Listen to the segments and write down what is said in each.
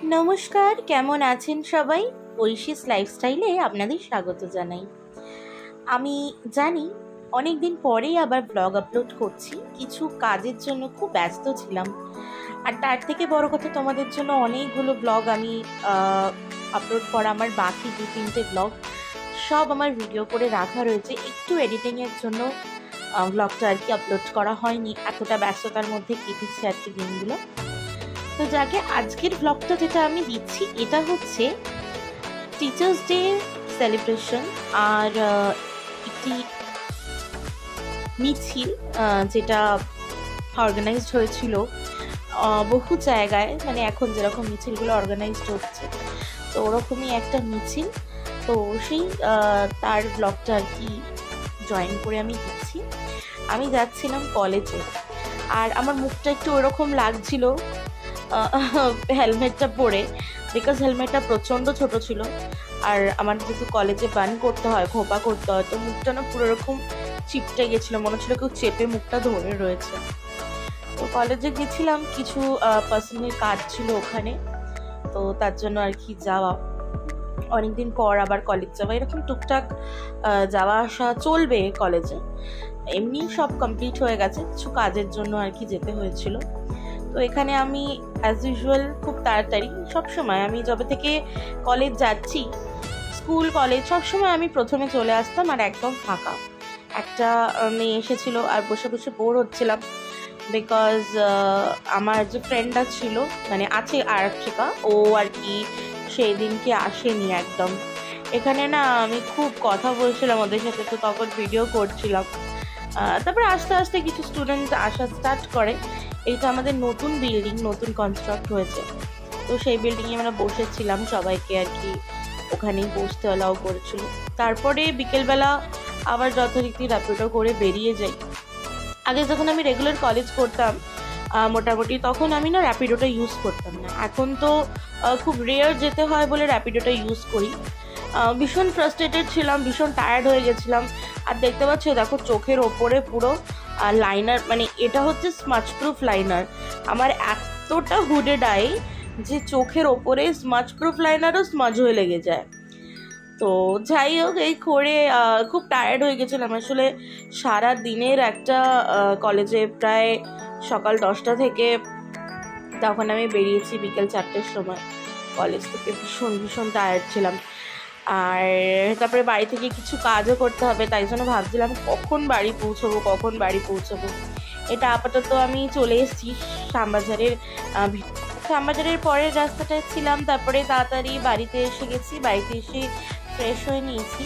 নমস্কার, কেমন আছেন সবাই? ঐশীস লাইফস্টাইলে আপনাদের স্বাগত জানাই। আমি জানি অনেক দিন পরেই আবার ব্লগ আপলোড করছি, কিছু কাজের জন্য খুব ব্যস্ত ছিলাম। আর তার থেকে বড় কথা, তোমাদের জন্য অনেকগুলো ব্লগ আমি আপলোড করা আমার বাকি 2-3টে ব্লগ সব আমার ভিডিও করে রাখা রয়েছে। একটু এডিটিংয়ের জন্য ব্লগটা আর কি আপলোড করা হয়নি, এতটা ব্যস্ততার মধ্যে কেটেছে আর কি দিনগুলো। তো যাকে আজকের ব্লগটা যেটা আমি দিচ্ছি, এটা হচ্ছে টিচার্স ডে সেলিব্রেশন আর একটি মিছিল যেটা অর্গানাইজড হয়েছিল বহু জায়গায়, মানে এখন যেরকম মিছিলগুলো অর্গানাইজড হচ্ছে তো ওরকমই একটা মিছিল। তো সেই তার ব্লগটা আর কি জয়েন করে আমি দিচ্ছি। আমি যাচ্ছিলাম কলেজে, আর আমার মুখটা একটু ওরকম লাগছিল হেলমেটটা পরে, বিকজ হেলমেটটা প্রচণ্ড ছোট ছিল। আর আমার যেহেতু কলেজে বান করতে হয়, খোপা করতে হয়, তো মুখটা না পুরো এরকম চিপটে গেছিলো, মনে হচ্ছিল কেউ চেপে মুখটা ধরে রয়েছে। তো কলেজে গেছিলাম, কিছু পার্সোনাল কাজ ছিল ওখানে, তো তার জন্য আর কি যাওয়া। অনেকদিন পর আবার কলেজ যাওয়া, এরকম টুকটাক যাওয়া আসা চলবে কলেজে। এমনি সব কমপ্লিট হয়ে গেছে, কিছু কাজের জন্য আর কি যেতে হয়েছিল। তো এখানে আমি অ্যাজ ইউজুয়াল খুব তাড়াতাড়ি, সবসময় আমি যবে থেকে কলেজ যাচ্ছি, স্কুল কলেজ সবসময় আমি প্রথমে চলে আসতাম, আর একদম ফাঁকা। একটা মেয়ে এসেছিলো আর বসে বসে বোর হচ্ছিলাম, বিকজ আমার যে ফ্রেন্ডটা ছিল, মানে আছে আরক্ষিকা, ও আর কি সেই দিনকে আসেনি একদম। এখানে না আমি খুব কথা বলছিলাম ওদের সাথে, তো তখন ভিডিও করছিলাম। তারপরে আস্তে আস্তে কিছু স্টুডেন্ট আসা স্টার্ট করে। এটা আমাদের নতুন বিল্ডিং, নতুন কনস্ট্রাক্ট হয়েছে, তো সেই বিল্ডিংয়ে আমরা বসেছিলাম, সবাইকে আর কি ওখানেই বসতে অ্যালাউ করেছিল। তারপরে বিকেলবেলা আবার যথারীতি র্যাপিডো করে বেরিয়ে যাই। আগে যখন আমি রেগুলার কলেজ করতাম মোটামুটি, তখন আমি না র্যাপিডোটা ইউজ করতাম না। এখন তো খুব রেয়ার যেতে হয় বলে র্যাপিডোটা ইউজ করি। ভীষণ ফ্রাস্ট্রেটেড ছিলাম, ভীষণ টায়ার্ড হয়ে গেছিলাম। আর দেখতে পাচ্ছ, দেখো চোখের ওপরে পুরো লাইনার, মানে এটা হচ্ছে স্মাচ প্রুফ লাইনার। আমার এতটা হুডেড আই যে চোখের ওপরে স্মাচ প্রুফ লাইনারও স্মাজ হয়ে লেগে যায়। তো যাই হোক, এই করে খুব টায়ার্ড হয়ে গেছিলাম আসলে। সারা দিনের একটা কলেজে প্রায় সকাল 10টা থেকে, তখন আমি বেরিয়েছি বিকেল 4টের সময় কলেজ থেকে। ভীষণ ভীষণ টায়ার্ড ছিলাম। আর তারপরে বাড়ি থেকে কিছু কাজও করতে হবে, তাই জন্য ভাবছিলাম কখন বাড়ি পৌঁছবো। এটা আপাতত আমি চলে এসেছি শ্যামবাজারের পরের রাস্তাটায় ছিলাম। তারপরে তাড়াতাড়ি বাড়িতে এসে গেছি, বাড়িতে এসে ফ্রেশ হয়ে নিয়েছি।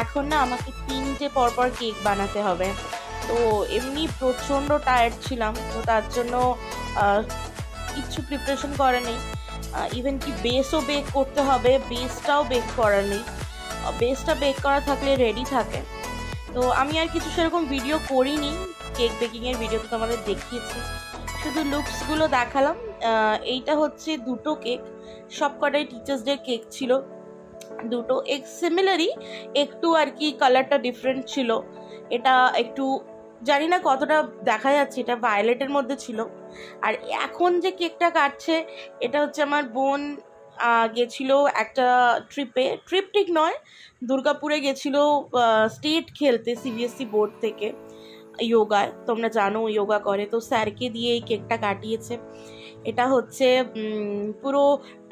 এখন না আমাকে 3টে পরপর কেক বানাতে হবে। তো এমনি প্রচণ্ড টায়ার্ড ছিলাম, তো তার জন্য কিচ্ছু প্রিপারেশন করা নেই। ইভেন কি বেসও বেক করতে হবে, বেসটাও বেক করা নেই। বেসটা বেক করা থাকলে রেডি থাকে। তো আমি আর কিছু সেরকম ভিডিও করিনি, কেক বেকিংয়ের ভিডিও তো তোমাদের দেখিয়েছি, শুধু লুকসগুলো দেখালাম। এইটা হচ্ছে 2টো কেক, সব কটাই টিচার্স ডে কেক ছিল। 2টো এক সিমিলারই, একটু আর কি কালারটা ডিফারেন্ট ছিল। এটা একটু জানি না কতটা দেখা যাচ্ছে, এটা ভায়োলেটের মধ্যে ছিল। আর এখন যে কেকটা কাটছে, এটা হচ্ছে আমার বোন গেছিল একটা ট্রিপ ঠিক নয়, দুর্গাপুরে গেছিল স্টেট খেলতে সিবিএসসি বোর্ড থেকে যোগায়। তোমরা জানো যোগা করে, তো স্যারকে দিয়ে এই কেকটা কাটিয়েছে। এটা হচ্ছে পুরো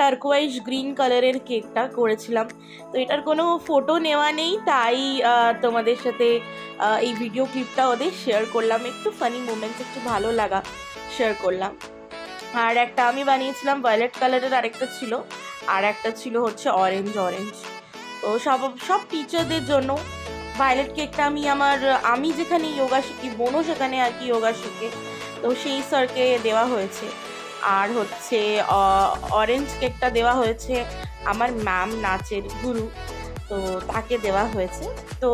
টার্কোয়াইজ গ্রিন কালারের কেকটা করেছিলাম। তো এটার কোনো ফটো নেওয়া নেই, তাই তোমাদের সাথে এই ভিডিও ক্লিপটা ওদের শেয়ার করলাম, একটু ফানি মোমেন্টস, একটু ভালো লাগা শেয়ার করলাম। আর একটা আমি বানিয়েছিলাম ভায়োলেট কালারের, আরেকটা ছিল, আর একটা ছিল হচ্ছে অরেঞ্জ। তো সব টিচারদের জন্য ভায়োলেট কেকটা আমি যেখানে যোগা শিখি, বোনও সেখানে আর কি যোগা শিখে, তো সেই স্যারকে দেওয়া হয়েছে। আর হচ্ছে অরেঞ্জ কেকটা দেওয়া হয়েছে আমার ম্যাম, নাচের গুরু, তো তাকে দেওয়া হয়েছে। তো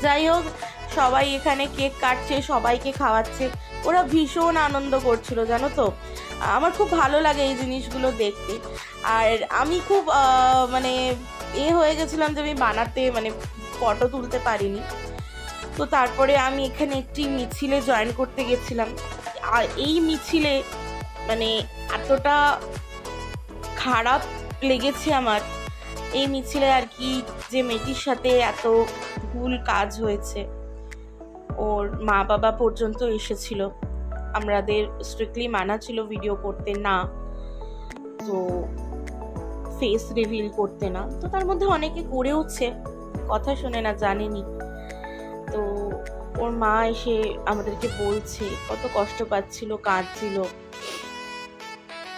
যাই হোক, সবাই এখানে কেক কাটছে, সবাইকে খাওয়াচ্ছে, ওরা ভীষণ আনন্দ করছিল, জানো তো। আমার খুব ভালো লাগে এই জিনিসগুলো দেখতে। আর আমি খুব মানে হয়ে গেছিলাম যে আমি বানাতে, মানে ফটো তুলতে পারিনি। তো তারপরে আমি এখানে একটি মিছিলে জয়েন করতে গেছিলাম। আর এই মিছিলে মানে এতটা খারাপ লেগেছে আমার এই মিছিলে আর কি, যে মেয়েটির সাথে এত ভুল কাজ হয়েছে। ওর মা বাবা পর্যন্ত এসেছিল, আমাদের স্ট্রিক্টলি মানা ছিল ভিডিও করতে না, তো ফেস রিভিল করতে না। তো তার মধ্যে অনেকে করেওছে, কথা শুনে না, জানেনি। তো ওর মা এসে আমাদেরকে বলছে কত কষ্ট পাচ্ছিল, কাঁদছিল।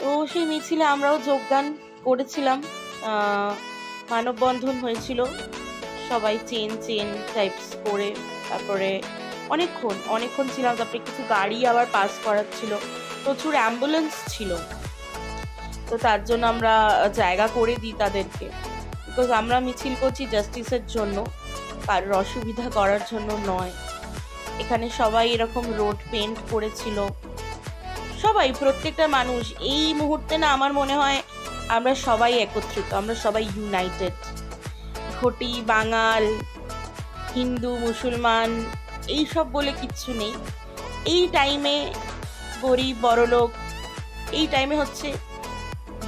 তো সেই মিছিলে আমরাও যোগদান করেছিলাম, মানববন্ধন হয়েছিল, সবাই চেন টাইপস করে। তারপরে অনেকক্ষণ ছিলাম। তারপরে কিছু গাড়ি আবার পাস করাচ্ছিল, প্রচুর অ্যাম্বুলেন্স ছিল। তো তার জন্য আমরা জায়গা করে দিই তাদেরকে, বিকজ আমরা মিছিল করছি জাস্টিসের জন্য, কারোর অসুবিধা করার জন্য নয়। এখানে সবাই এরকম রোড পেন্ট করেছিল, সবাই, প্রত্যেকটা মানুষ। এই মুহূর্তে না আমার মনে হয় আমরা সবাই একত্রিত, আমরা সবাই ইউনাইটেড। ঘটি, বাঙাল, হিন্দু, মুসলমান এইসব বলে কিচ্ছু নেই। এই টাইমে গরিব বড়লোক, এই টাইমে হচ্ছে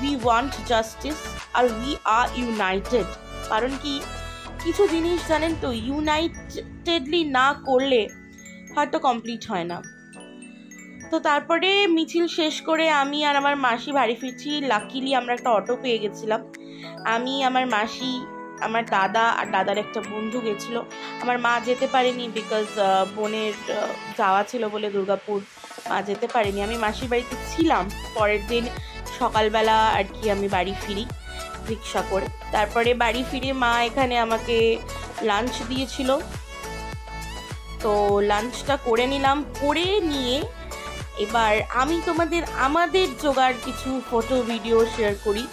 উই ওয়ান্ট জাস্টিস, আর উই আর ইউনাইটেড। কারণ কি, কিছু জিনিস জানেন তো, ইউনাইটেডলি না করলে হয়তো কমপ্লিট হয় না। তো তারপরে মিছিল শেষ করে আমি আর আমার মাসি বাড়ি ফিরছি। লাকিলি আমরা একটা অটো পেয়ে গেছিলাম। আমি, আমার মাসি, আমার দাদা আর দাদার একটা বন্ধু গেছিল। আমার মা যেতে পারেনি, বিকজ বোনের যাওয়া ছিল বলে দুর্গাপুর, মা যেতে পারেনি। আমি মাসির বাড়িতে ছিলাম। পরের দিন সকালবেলা আর কি আমি বাড়ি ফিরি রিক্সা করে। তারপরে বাড়ি ফিরে মা এখানে আমাকে লাঞ্চ দিয়েছিল, তো লাঞ্চটা করে নিলাম। করে নিয়ে এবার আমি আমাদের জোগাড় কিছু ফটো ভিডিও শেয়ার করি।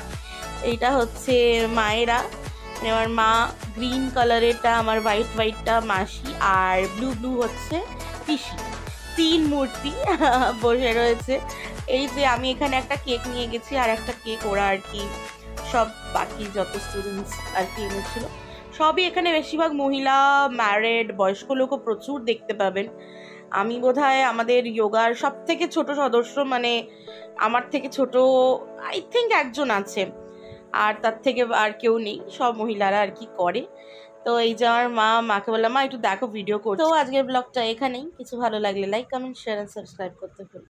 এইটা হচ্ছে মায়েরা, মানে আমার মা গ্রিন কালারেরটা, আমার হোয়াইটটা মাসি, আর ব্লু হচ্ছে পিসি। 3 মূর্তি বসে রয়েছে। এই যে আমি এখানে একটা কেক নিয়ে গেছি, আর একটা কেক ওরা আর কি সব বাকি যত স্টুডেন্টস আর কি এনেছিল, সবই এখানে বেশিরভাগ মহিলা, ম্যারিড, বয়স্ক লোকও প্রচুর দেখতে পাবেন। আমি বোধহয় আমাদের যোগার সব থেকে ছোট সদস্য, মানে আমার থেকে ছোট আই থিঙ্ক একজন আছে, আর তার থেকে আর কেউ নেই, সব মহিলারা আর কি করে। তো এই যে আমার মাকে বললাম, মা একটু দেখো ভিডিও করছি। তো আজকের ব্লগটা এখানেই। কিছু ভালো লাগলে লাইক, কমেন্ট, শেয়ার আর সাবস্ক্রাইব করতে ভুলবেন না।